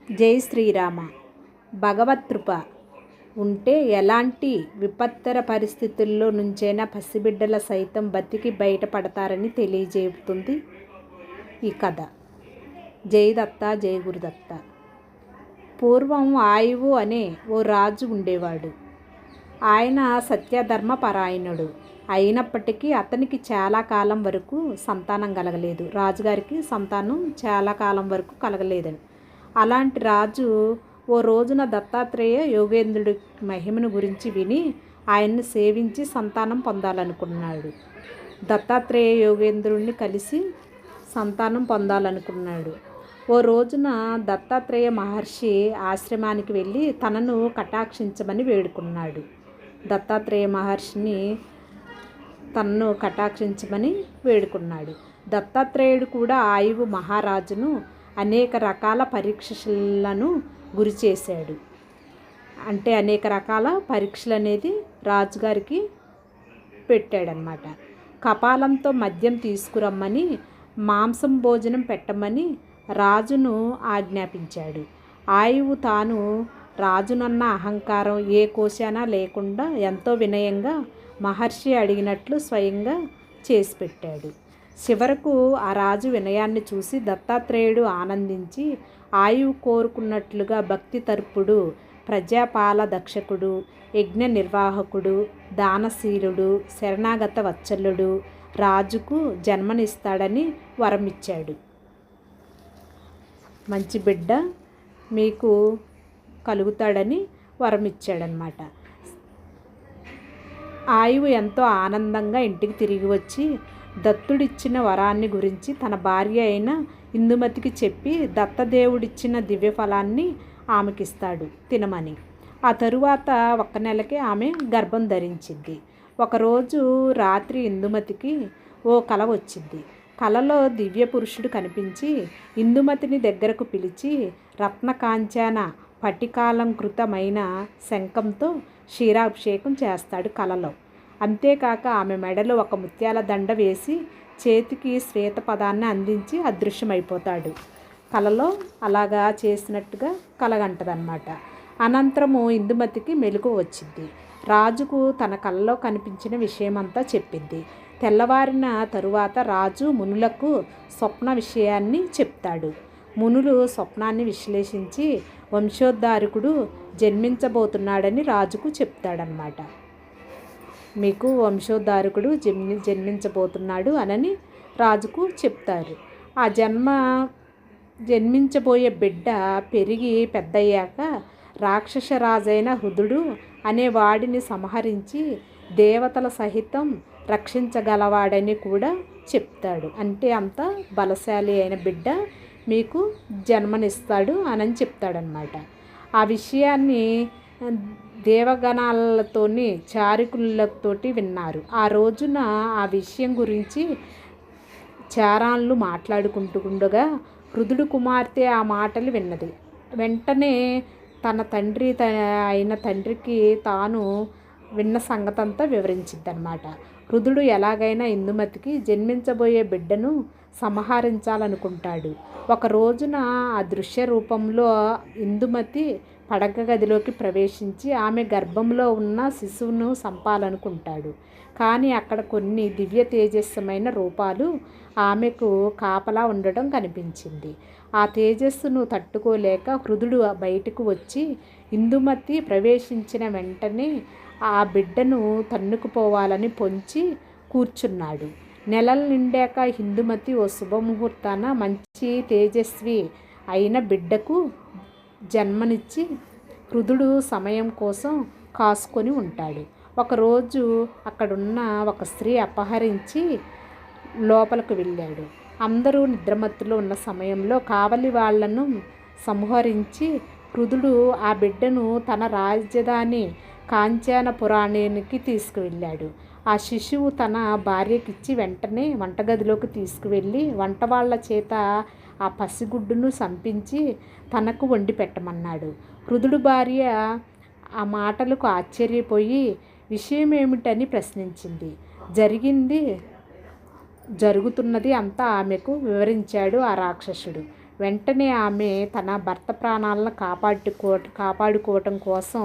జై శ్రీరామ. భగవత్కృప ఉంటే ఎలాంటి విపత్తర పరిస్థితుల్లో నుంచైనా పసిబిడ్డల సైతం బతికి బయటపడతారని తెలియజేపుతుంది ఈ కథ. జై దత్త, జై గురుదత్త. పూర్వం ఆయువు అనే ఓ రాజు ఉండేవాడు. ఆయన సత్యధర్మ పరాయణుడు అయినప్పటికీ అతనికి చాలా కాలం వరకు సంతానం కలగలేదు. రాజుగారికి సంతానం చాలా కాలం వరకు కలగలేదని. అలాంటి రాజు ఓ రోజున దత్తాత్రేయ యోగేంద్రుడి మహిమను గురించి విని ఆయన్ని సేవించి సంతానం పొందాలనుకున్నాడు. దత్తాత్రేయ యోగేంద్రుడిని కలిసి సంతానం పొందాలనుకున్నాడు. ఓ రోజున దత్తాత్రేయ మహర్షి ఆశ్రమానికి వెళ్ళి తనను కటాక్షించమని వేడుకున్నాడు. దత్తాత్రేయ మహర్షిని తనను కటాక్షించమని వేడుకున్నాడు. దత్తాత్రేయుడు కూడా ఆయువు మహారాజును అనేక రకాల పరీక్షలను గురి చేశాడు. అంటే అనేక రకాల పరీక్షలు అనేది రాజుగారికి పెట్టాడనమాట. కపాలంతో మద్యం తీసుకురమ్మని, మాంసం భోజనం పెట్టమని రాజును ఆజ్ఞాపించాడు. ఆయువు తాను రాజునన్న అహంకారం ఏ కోశానా లేకుండా ఎంతో వినయంగా మహర్షి అడిగినట్లు స్వయంగా చేసి పెట్టాడు. చివరకు ఆ రాజు వినయాన్ని చూసి దత్తాత్రేయుడు ఆనందించి ఆయువు కోరుకున్నట్లుగా భక్తి తర్పుడు, ప్రజాపాల దక్షకుడు, యజ్ఞ నిర్వాహకుడు, దానశీలుడు, శరణాగత వత్సలుడు రాజుకు జన్మనిస్తాడని వరమిచ్చాడు. మంచి బిడ్డ మీకు కలుగుతాడని వరమిచ్చాడనమాట. ఆయువు ఎంతో ఆనందంగా ఇంటికి తిరిగి వచ్చి దత్తుడిచ్చిన వరాన్ని గురించి తన భార్య అయిన ఇందుమతికి చెప్పి దత్తదేవుడిచ్చిన దివ్యఫలాన్ని ఆమెకిస్తాడు తినమని. ఆ తరువాత 1 నెలకే ఆమె గర్భం ధరించింది. ఒకరోజు రాత్రి ఇందుమతికి ఓ కల వచ్చింది. కలలో దివ్య పురుషుడు కనిపించి ఇందుమతిని దగ్గరకు పిలిచి రత్నకాంచన పటికాలంకృతమైన శంఖంతో క్షీరాభిషేకం చేస్తాడు కలలో. అంతేకాక ఆమె మెడలో ఒక ముత్యాల దండ వేసి చేతికి శ్వేత పదాన్ని అందించి అదృశ్యమైపోతాడు. కలలో అలాగా చేసినట్టుగా కలగంటదన్నమాట. అనంతరము ఇందుమతికి మెలకువ వచ్చింది. రాజుకు తన కలలో కనిపించిన విషయమంతా చెప్పింది. తెల్లవారిన తరువాత రాజు మునులకు స్వప్న విషయాన్ని చెప్తాడు. మునులు స్వప్నాన్ని విశ్లేషించి వంశోద్ధారకుడు జన్మించబోతున్నాడని రాజుకు చెప్తాడనమాట. మీకు వంశోద్ధారకుడు జన్మించబోతున్నాడు అని రాజుకు చెప్తారు. ఆ జన్మించబోయే బిడ్డ పెరిగి పెద్దయ్యాక రాక్షసరాజైన హృదుడు అనే వాడిని సంహరించి దేవతల సహితం రక్షించగలవాడని కూడా చెప్తాడు. అంటే అంత బలశాలి అయిన బిడ్డ మీకు జన్మనిస్తాడు అని చెప్తాడనమాట. ఆ విషయాన్ని దేవగణాలతోని చారికులతోటి విన్నారు. ఆ రోజున ఆ విషయం గురించి చారాన్లు మాట్లాడుకుంటుండగా హృదుడు కుమార్తె ఆ మాటలు విన్నది. వెంటనే తన తండ్రికి తాను విన్న సంగతంతా వివరించిందనమాట. హృదుడు ఎలాగైనా ఇందుమతికి జన్మించబోయే బిడ్డను సంహరించాలనుకుంటాడు. ఒక రోజున ఆ దృశ్య రూపంలో ఇందుమతి పడక గదిలోకి ప్రవేశించి ఆమె గర్భంలో ఉన్న శిశువును చంపాలనుకుంటాడు. కానీ అక్కడ కొన్ని దివ్య తేజస్సమైన రూపాలు ఆమెకు కాపలా ఉండడం కనిపించింది. ఆ తేజస్సును తట్టుకోలేక హృదుడు బయటకు వచ్చి ఇందుమతి ప్రవేశించిన వెంటనే ఆ బిడ్డను తన్నుకుపోవాలని పొంచి కూర్చున్నాడు. నెలలు నిండాక ఇందుమతి ఓ శుభముహూర్తాన మంచి తేజస్వి అయిన బిడ్డకు జన్మనిచ్చి హృదుడు సమయం కోసం కాసుకొని ఉంటాడు. ఒకరోజు అక్కడున్న ఒక స్త్రీ అపహరించి లోపలికి వెళ్ళాడు. అందరూ నిద్రమత్తులో ఉన్న సమయంలో కావలి వాళ్లను సంహరించి హృదుడు ఆ బిడ్డను తన రాజధాని కాంచనపురానికి తీసుకువెళ్ళాడు. ఆ శిశువు తన భార్యకిచ్చి వెంటనే వంటగదిలోకి తీసుకువెళ్ళి వంట వాళ్ళ చేత ఆ పసిగుడ్డును సంపించి తనకు వండి పెట్టమన్నాడు. హృదుడు భార్య ఆ మాటలకు ఆశ్చర్యపోయి విషయం ఏమిటని ప్రశ్నించింది. జరుగుతున్నది అంతా ఆమెకు వివరించాడు ఆ రాక్షసుడు. వెంటనే ఆమె తన భర్త ప్రాణాలను కాపాడుకోవటం కోసం